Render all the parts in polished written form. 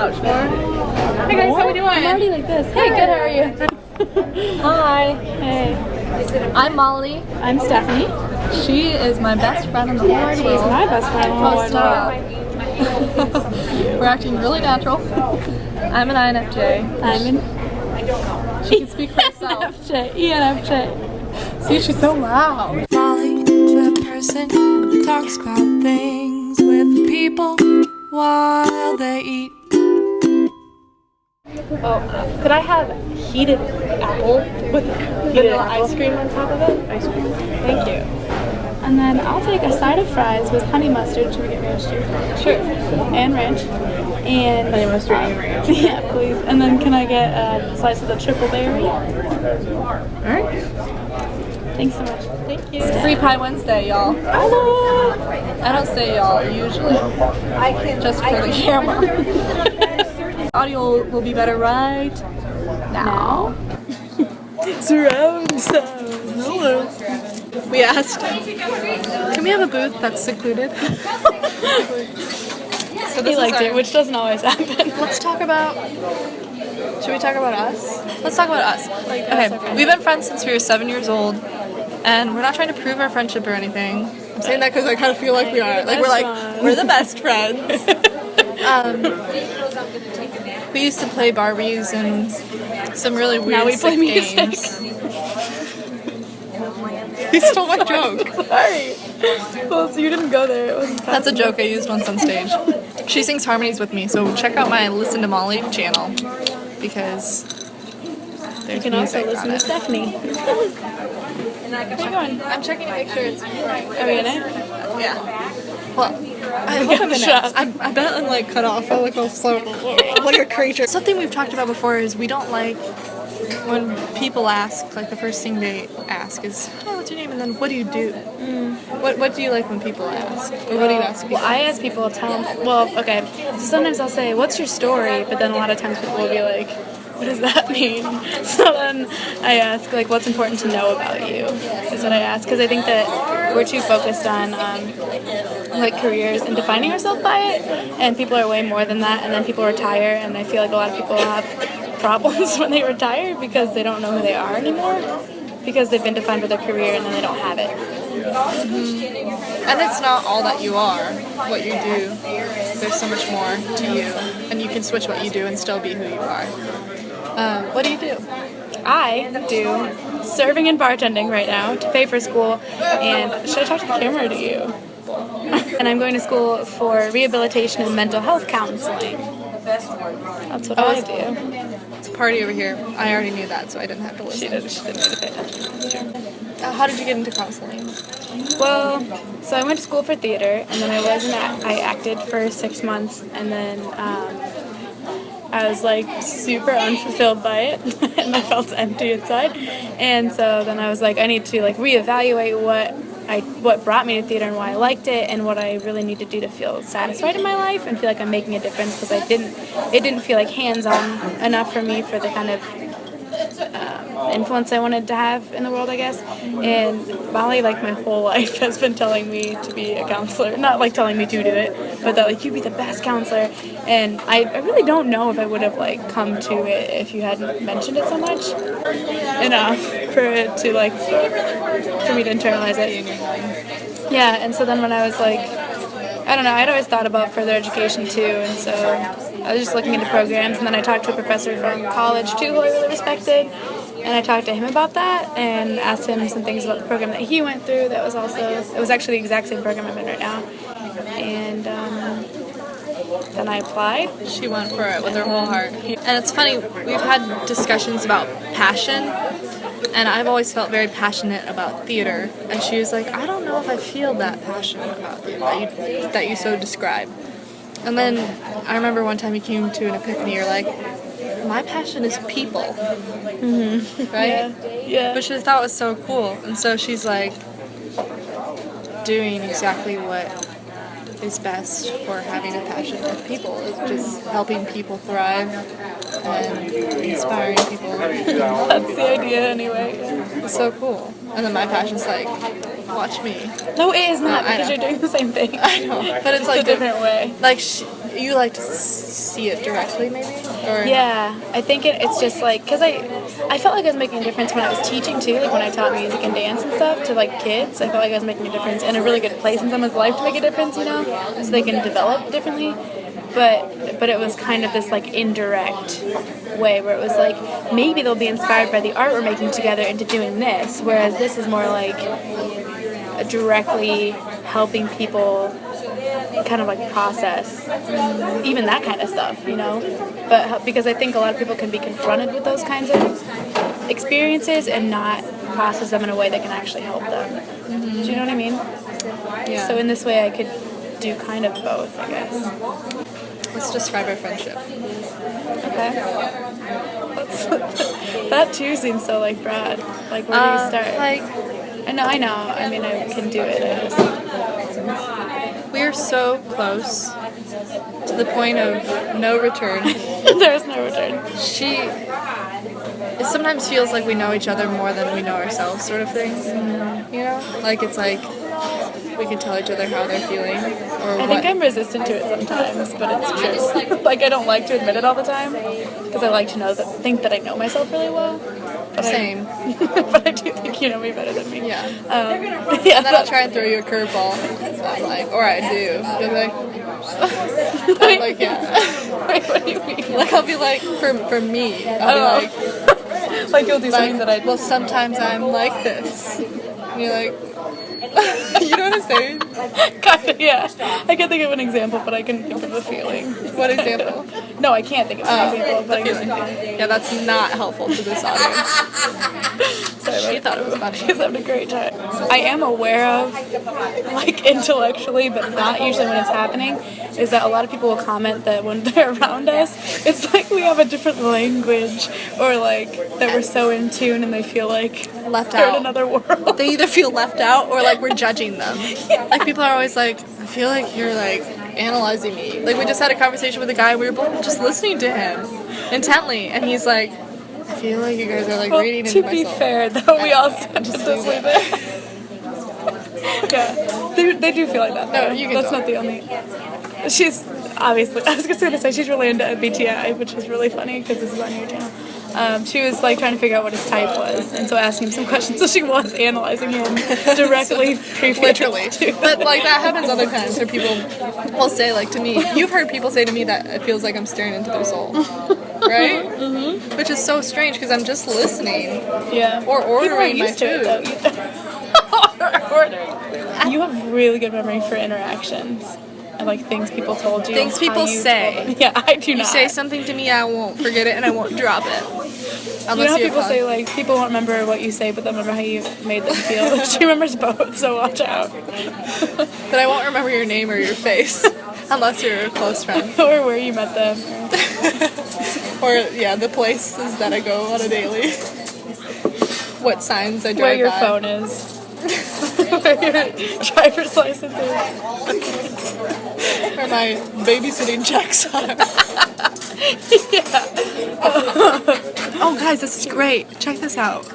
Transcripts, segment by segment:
couch more. Hey guys, how we doing? I'm already like this. Hey, good, how are you? Hi. Hey. I'm Molly. I'm Stephanie. She is my best friend in the whole world. She's my best friend in the whole world. We're acting really natural. I'm an INFJ. I'm an She can speak for herself. ENFJ. ENFJ. See, she's so loud. Molly, the person who talks about things with people while they eat. Oh, could I have heated apple with vanilla ice cream on top of it? Ice cream. Thank you. And then I'll take a side of fries with honey mustard. Should we get ranch too? Sure. And ranch. And Honey mustard and ranch. Yeah, please. And then can I get a slice of the triple berry? Alright. Thanks so much. Thank you. It's Free Pie Wednesday, y'all. I don't say y'all usually. Just for the camera. Audio will be better right now. Surround sound. Hello. We asked, can we have a booth that's secluded? So He liked it, which doesn't always happen. Let's talk about. Should we talk about us? Let's talk about us. Okay, we've been friends since we were 7 years old, and we're not trying to prove our friendship or anything. I'm saying that because I kind of feel like we are. Like we're the best friends. We used to play Barbies and some really weird Now we play music. games. You stole my joke. Sorry. Well, so you didn't go there. It wasn't That's a joke I used once on stage. She sings harmonies with me, so check out my Listen to Molly channel because there's You can music also listen on to it. Stephanie. Where you going? I'm checking to make sure it's right. Are we in it? Yeah. Well, I hope I'm in it. I bet I'm like cut off. I look all slow. I'm like a creature. Something we've talked about before is we don't like when people ask, like the first thing they ask is, "Oh, what's your name?" and then, "What do you do?" What do you like when people ask? Or what do you ask people? Well, I ask people to tell them. Well, okay. So sometimes I'll say, "What's your story?" But then a lot of times people will be like, "What does that mean?" So then I ask, like, "What's important to know about you?" Is what I ask, because I think that we're too focused on like careers and defining ourselves by it, and people are way more than that. And then people retire, and I feel like a lot of people have problems when they retire because they don't know who they are anymore because they've been defined by their career and then they don't have it. And it's not all that you are, what you do. There's so much more to you, and you can switch what you do and still be who you are. What do you do? I do serving and bartending right now to pay for school. And should I talk to the camera or to you? And I'm going to school for rehabilitation and mental health counseling. That's what I do. It's a party over here. I already knew that, so I didn't have to listen. She didn't really pay attention. That's true. How did you get into counseling? Well, so I went to school for theater, and then I acted for 6 months, and then I was like super unfulfilled by it, and I felt empty inside. And so then I was like, I need to like reevaluate what brought me to theater and why I liked it, and what I really need to do to feel satisfied in my life and feel like I'm making a difference, because it didn't feel like hands-on enough for me for the kind of influence I wanted to have in the world, I guess. And Molly, like my whole life, has been telling me to be a counselor. Not like telling me to do it, but that like you'd be the best counselor. And I really don't know if I would have like come to it if you hadn't mentioned it so much enough for it to like for me to internalize it. Yeah, and so then when I was like, I don't know, I'd always thought about further education too, and so I was just looking into programs, and then I talked to a professor from college too who I really respected, and I talked to him about that and asked him some things about the program that he went through that was also, it was actually the exact same program I'm in right now, and then I applied. She went for it with her whole heart. And it's funny, we've had discussions about passion, and I've always felt very passionate about theater, and she was like, I don't know if I feel that passionate about theater that you so describe. And then I remember one time you came to an epiphany, you're like, my passion is people. Mm-hmm. Right? Yeah. Which I thought was so cool. And so she's like doing exactly what is best for having a passion with people. It's just helping people thrive and inspiring people. That's the idea anyway. It's so cool. And then my passion's like, watch me. No, it is not, I because know. you're doing the same thing. I know, but it's Just like a different way. Like you like to see it directly, maybe? Or Yeah, I think it's just like, because I felt like I was making a difference when I was teaching too, like when I taught music and dance and stuff to like kids. I felt like I was making a difference in a really good place in someone's life to make a difference, you know, so they can develop differently. But it was kind of this like indirect way where it was like maybe they'll be inspired by the art we're making together into doing this, whereas this is more like directly helping people kind of like process even that kind of stuff, you know. But because I think a lot of people can be confronted with those kinds of experiences and not process them in a way that can actually help them. Do you know what I mean? Yeah. So in this way I could do kind of both, I guess. Let's describe our friendship. Okay. That too seems so like Brad. Like, where do you start? Like, I know. I mean, I can do it. I just... we are so close to the point of no return. There's no return. It sometimes feels like we know each other more than we know ourselves, sort of thing. You know? Like, it's like we can tell each other how they're feeling. Or I think I'm resistant to it sometimes, but it's true. Like, I don't like to admit it all the time because I like to think that I know myself really well. But Same. But I do think you know me better than me. Yeah. Yeah. And then I'll try and throw you a curveball. I'm like, or I do. You'll be like, I'm like, yeah. Wait, what do you mean? Like, I'll be like, for me, I'll be like, Like you'll do something that I... well, sometimes I'm like this. And you're like, you know what I'm saying? Kind of, yeah. I can think of an example, but I can think of a feeling. What example? No, I can't think of an example, but I can feeling. think of a feeling. Yeah, that's not helpful to this audience. Sorry, She thought it was funny. She's having a great time. I am aware of, like intellectually, but not usually when it's happening, is that a lot of people will comment that when they're around us, it's like we have a different language, or like that we're so in tune and they feel like Left they're out. in another world. They either feel left out or like we're judging them. Like people are always like, I feel like you're like analyzing me. Like we just had a conversation with a guy, we were both just listening to him intently, and he's like, I feel like you guys are like reading into To my be soul. fair, though, we all stand just this way there. Yeah, they do feel like that. No, though. you can That's go. not the only. She's obviously. I was just gonna say she's really into MBTI, which is really funny because this is on your channel. She was like trying to figure out what his type was, and so asking him some questions. So she was analyzing him directly, Literally. to But like that happens other times where people will say like to me, you've heard people say to me that it feels like I'm staring into their soul, right? Mm-hmm. Which is so strange because I'm just listening. Yeah. Or ordering my Used to it, food. though. Ordering. You have really good memory for interactions and like things people told you. Things people how you say. told them. Yeah, I do You not. say something to me, I won't forget it and I won't drop it. You know Unless how you're people con- say like people won't remember what you say, but they'll remember how you made them feel. She remembers both, so watch out. But I won't remember your name or your face unless you're a close friend. Or where you met them. Or yeah, the places that I go on a daily. What signs I drive Where your by. phone is. Where your driver's license is. Where my babysitting checks are. Oh guys, this is great. Check this out.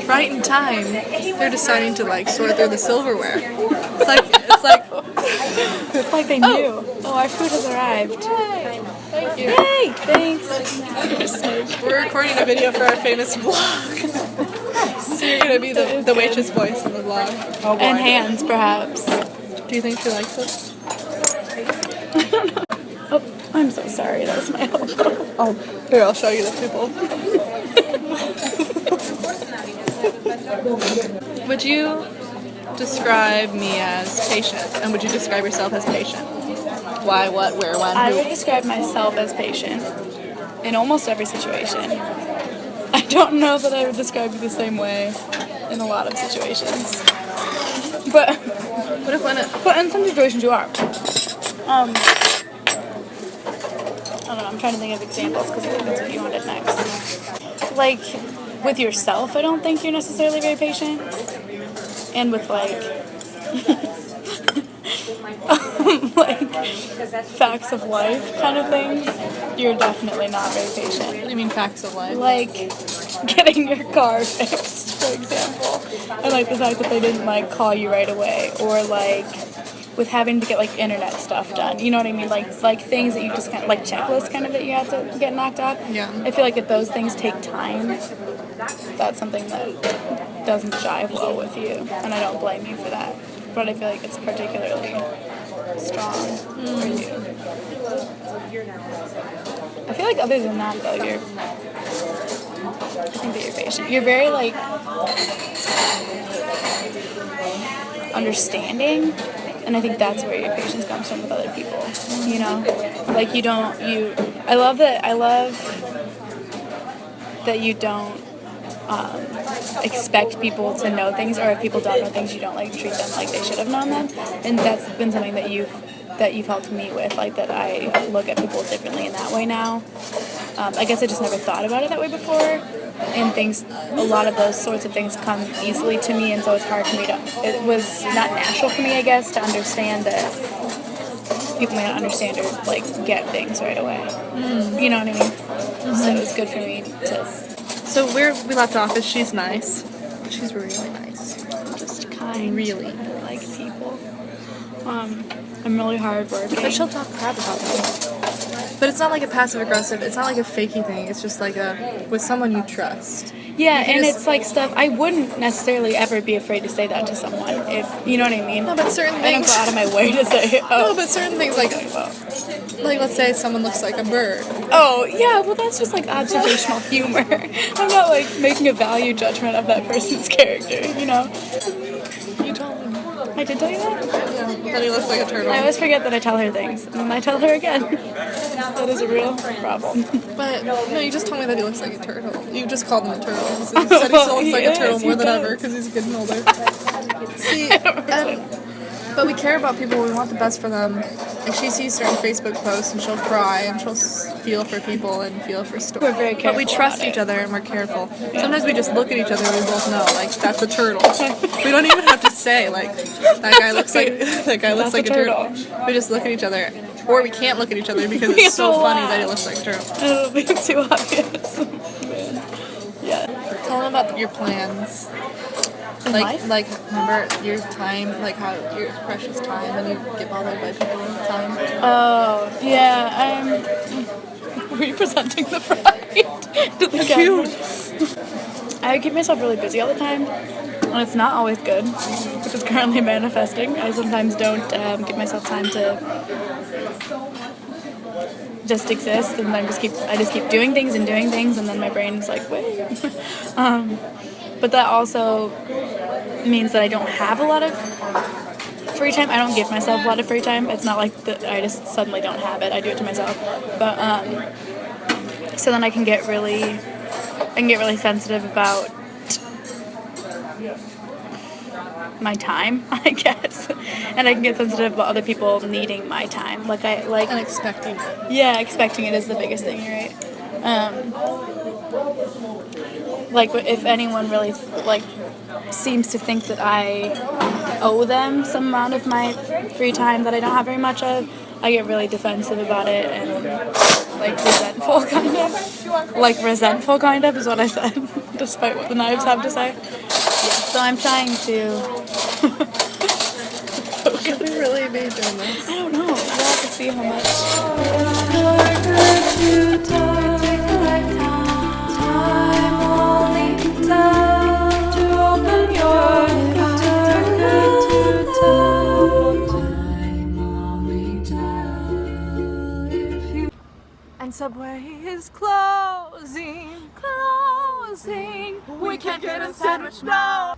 Right in time, they're deciding to like sort through the silverware. It's like It's like they knew. Oh, our food has arrived. thank you. Yay! Thanks. We're recording a video for our famous vlog. So you're gonna be the waitress voice in the vlog. Oh boy. And hands, perhaps. Do you think she likes it? Oh, I'm so sorry. That was my elbow. Oh, here, I'll show you the people. Would you describe me as patient? And would you describe yourself as patient? Why, what, where, when, I who? would describe myself as patient in almost every situation. I don't know that I would describe you the same way in a lot of situations. But in some situations you are. I don't know, I'm trying to think of examples because I think that's what you wanted next. Like, with yourself, I don't think you're necessarily very patient. And with, like facts of life kind of things, you're definitely not very patient. What do you mean facts of life? Like, getting your car fixed, for example. And, like, the fact that they didn't, like, call you right away. Or, like, with having to get like internet stuff done. You know what I mean? Like things that you just kind of like checklists kind of that you have to get knocked off. Yeah. I feel like if those things take time, that's something that doesn't jive well with you, and I don't blame you for that. But I feel like it's particularly strong for you. I feel like other than that though, I think that you're patient. You're very like understanding, and I think that's where your patience comes from with other people. You know, like I love that you don't expect people to know things, or if people don't know things, you don't like treat them like they should have known them. And that's been something that you've helped me with, like that I look at people differently in that way now. I guess I just never thought about it that way before, and a lot of those sorts of things come easily to me, and so it's hard for me it was not natural for me, I guess, to understand that people may not understand or like get things right away. You know what I mean? So it was good for me to. So where we left off is she's nice. She's really nice. Just kind. Really. Like people. I'm really hardworking. But she'll talk crap about them. But it's not like a passive aggressive. It's not like a fakey thing. It's just like with someone you trust. Yeah, and it's like stuff I wouldn't necessarily ever be afraid to say that to someone if you know what I mean. No, but certain I don't things. go out of my way to say. No, but certain things like let's say someone looks like a bird. Oh yeah, well that's just like observational humor. I'm not like making a value judgment of that person's character. You know. You told me. I did tell you that? Yeah, that he looks like a turtle. I always forget that I tell her things, and then I tell her again. That is a real problem. But, no, you just told me that he looks like a turtle. You just called him a turtle. You said he still looks like a turtle more than ever because he's getting older. See, but we care about people. We want the best for them. And she sees certain Facebook posts and she'll cry and she'll feel for people and feel for stories. We're very careful. But we trust each other and we're careful. Sometimes we just look at each other and we both know, like, that's a turtle. We don't even have to say, like, that guy looks like a turtle. We just look at each other. Or we can't look at each other because it's so funny that he looks like a turtle. It'll be too obvious. Yeah. Tell them about your plans. Like, remember your time, like how your precious time, and you get bothered by people all the time. Oh, yeah, were you presenting the bride to the camera? I keep myself really busy all the time, and it's not always good, which is currently manifesting. I sometimes don't give myself time to just exist, and I just keep doing things, and then my brain's like, wait. But that also means that I don't have a lot of free time. I don't give myself a lot of free time. It's not like that I just suddenly don't have it. I do it to myself. But so then I can get really sensitive about my time, I guess. And I can get sensitive about other people needing my time. And expecting it. Yeah, expecting it is the biggest thing, you're right. Like if anyone really like seems to think that I owe them some amount of my free time that I don't have very much of, I get really defensive about it and like resentful kind of is what I said, despite what the knives have to say. Yeah, so I'm trying to Should we really be doing this? I don't know. We'll have to see how much. And Subway is closing. We can't get a sandwich now.